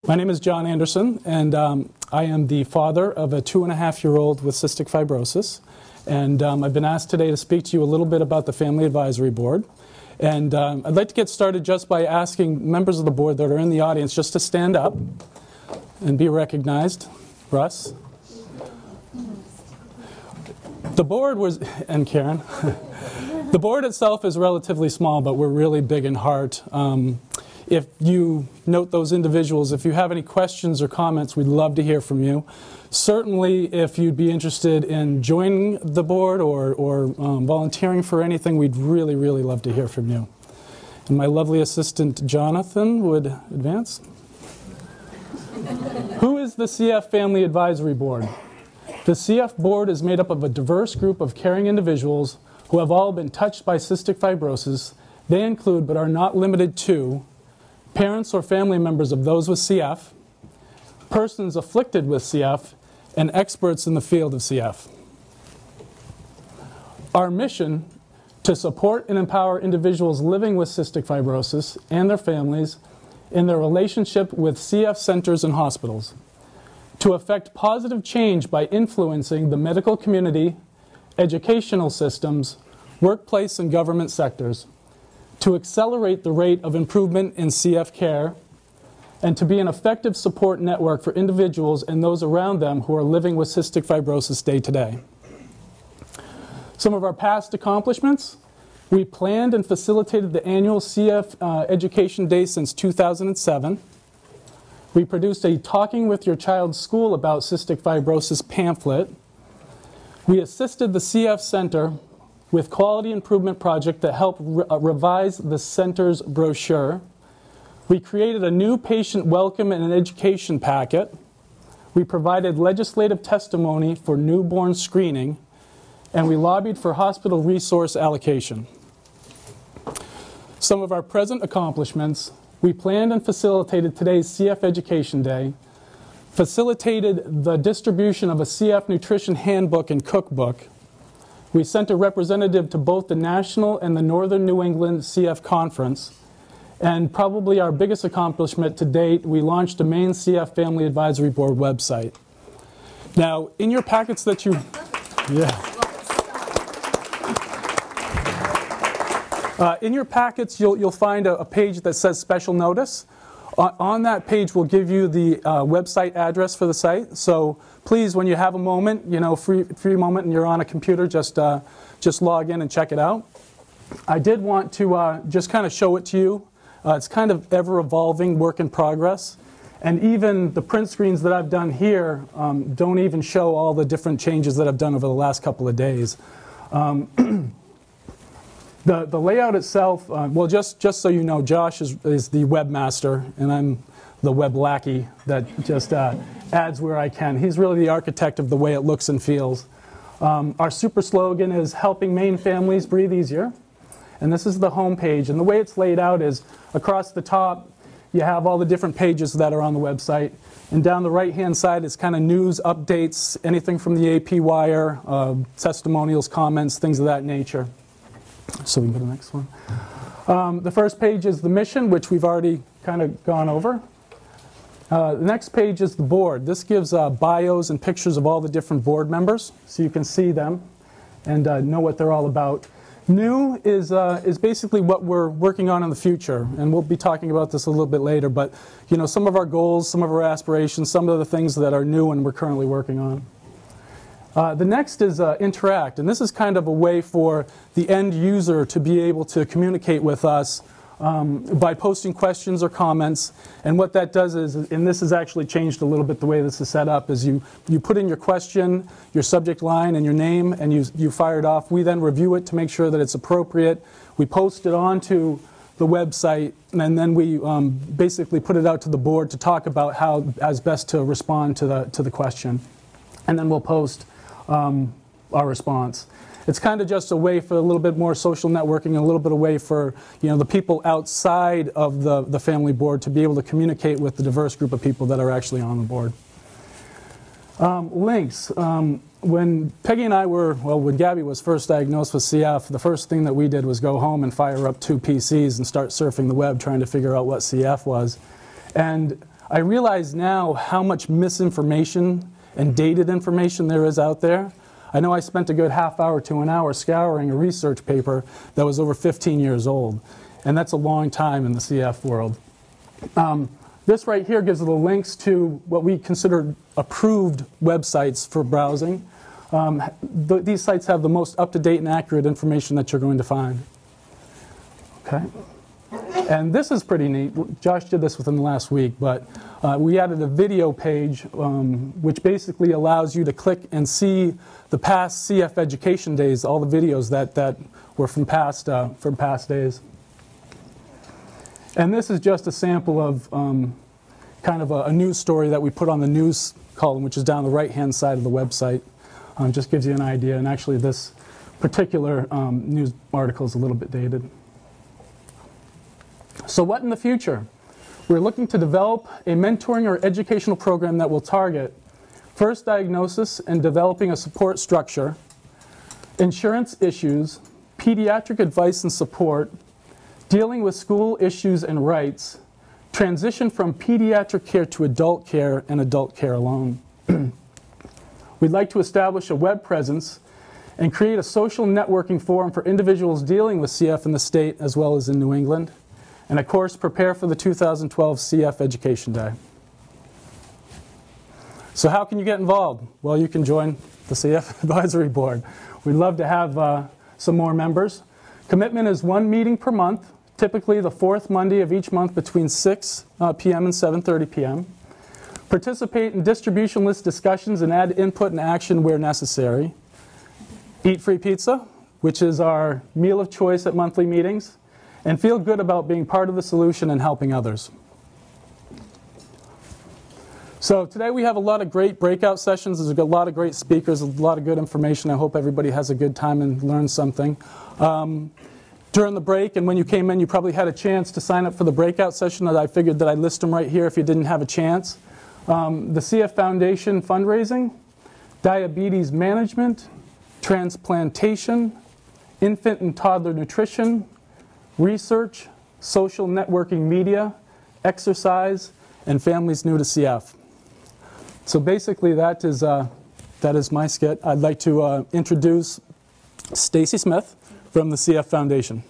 My name is John Anderson, and I am the father of a 2.5-year-old with cystic fibrosis. And I've been asked today to speak to you a little bit about the Family Advisory Board. And I'd like to get started just by asking members of the board that are in the audience just to stand up and be recognized. Russ? The board was, and Karen, the board itself is relatively small, but we're really big in heart. If you note those individuals, if you have any questions or comments, we'd love to hear from you. Certainly, if you'd be interested in joining the board or volunteering for anything, we'd really, really love to hear from you. And my lovely assistant, Jonathan, would advance. Who is the CF Family Advisory Board? The CF Board is made up of a diverse group of caring individuals who have all been touched by cystic fibrosis. They include, but are not limited to, parents or family members of those with CF, persons afflicted with CF, and experts in the field of CF. Our mission to support and empower individuals living with cystic fibrosis and their families in their relationship with CF centers and hospitals, to effect positive change by influencing the medical community, educational systems, workplace and government sectors, to accelerate the rate of improvement in CF care, and to be an effective support network for individuals and those around them who are living with cystic fibrosis day to day. Some of our past accomplishments: we planned and facilitated the annual CF Education Day since 2007. We produced a Talking with Your Child's School About Cystic Fibrosis pamphlet. We assisted the CF Center with quality improvement project that helped revise the center's brochure. We created a new patient welcome and an education packet. We provided legislative testimony for newborn screening, and we lobbied for hospital resource allocation. Some of our present accomplishments: we planned and facilitated today's CF Education Day, facilitated the distribution of a CF nutrition handbook and cookbook. We sent a representative to both the National and the Northern New England CF Conference. And probably our biggest accomplishment to date, we launched a main CF Family Advisory Board website. Now, in your packets that you... in your packets, you'll find a page that says Special Notice. On that page, we'll give you the website address for the site. So please, when you have a moment, free moment, and you're on a computer, just log in and check it out. I did want to just kind of show it to you. It's kind of ever-evolving, work in progress. And even the print screens that I've done here don't even show all the different changes that I've done over the last couple of days. The layout itself, well, just so you know, Josh is the webmaster, and I'm the web lackey that just adds where I can. He's really the architect of the way it looks and feels. Our super slogan is "Helping Maine Families Breathe Easier." And this is the home page. And the way it's laid out is across the top, you have all the different pages that are on the website. And down the right-hand side is kind of news, updates, anything from the AP wire, testimonials, comments, things of that nature. So we can go to the next one. The first page is the mission, which we've already kind of gone over. The next page is the board. This gives bios and pictures of all the different board members, so you can see them and know what they're all about. New is basically what we're working on in the future, and we'll be talking about this a little bit later, but some of our goals, some of our aspirations, some of the things that are new and we're currently working on. The next is interact, and this is kind of a way for the end user to be able to communicate with us by posting questions or comments. And what that does is, and this has actually changed a little bit the way this is set up, is you put in your question, your subject line, and your name, and you fire it off. We then review it to make sure that it's appropriate. We post it onto the website, and then we basically put it out to the board to talk about how as best to respond to the question. And then we'll post our response. It's kind of just a way for a little bit more social networking and a little bit of way for the people outside of the family board to be able to communicate with the diverse group of people that are actually on the board. Links. When Peggy and I were, well, when Gabby was first diagnosed with CF, the first thing that we did was go home and fire up 2 PCs and start surfing the web trying to figure out what CF was. And I realize now how much misinformation and dated information there is out there. I know I spent a good half hour to an hour scouring a research paper that was over 15 years old, and that's a long time in the CF world. This right here gives the links to what we consider approved websites for browsing. These sites have the most up-to-date and accurate information that you're going to find. Okay. And this is pretty neat. Josh did this within the last week, but we added a video page which basically allows you to click and see the past CF education days, all the videos that were from past days. And this is just a sample of kind of a news story that we put on the news column, which is down the right-hand side of the website. Just gives you an idea. And actually, this particular news article is a little bit dated. So what in the future? We're looking to develop a mentoring or educational program that will target first diagnosis and developing a support structure, insurance issues, pediatric advice and support, dealing with school issues and rights, transition from pediatric care to adult care and adult care alone. We'd like to establish a web presence and create a social networking forum for individuals dealing with CF in the state as well as in New England. And of course, prepare for the 2012 CF Education Day. So how can you get involved? Well, you can join the CF Advisory Board. We'd love to have some more members. Commitment is 1 meeting per month, typically the 4th Monday of each month between 6 p.m. and 7:30 p.m. Participate in distribution list discussions and add input and action where necessary. Eat free pizza, which is our meal of choice at monthly meetings. And feel good about being part of the solution and helping others. So today we have a lot of great breakout sessions. There's a lot of great speakers, a lot of good information. I hope everybody has a good time and learns something. During the break and when you came in, you probably had a chance to sign up for the breakout session. That I figured that I'd list them right here if you didn't have a chance. The CF Foundation fundraising, diabetes management, transplantation, infant and toddler nutrition, research, social networking media, exercise, and families new to CF. So basically that is my skit. I'd like to introduce Stacy Smith from the CF Foundation.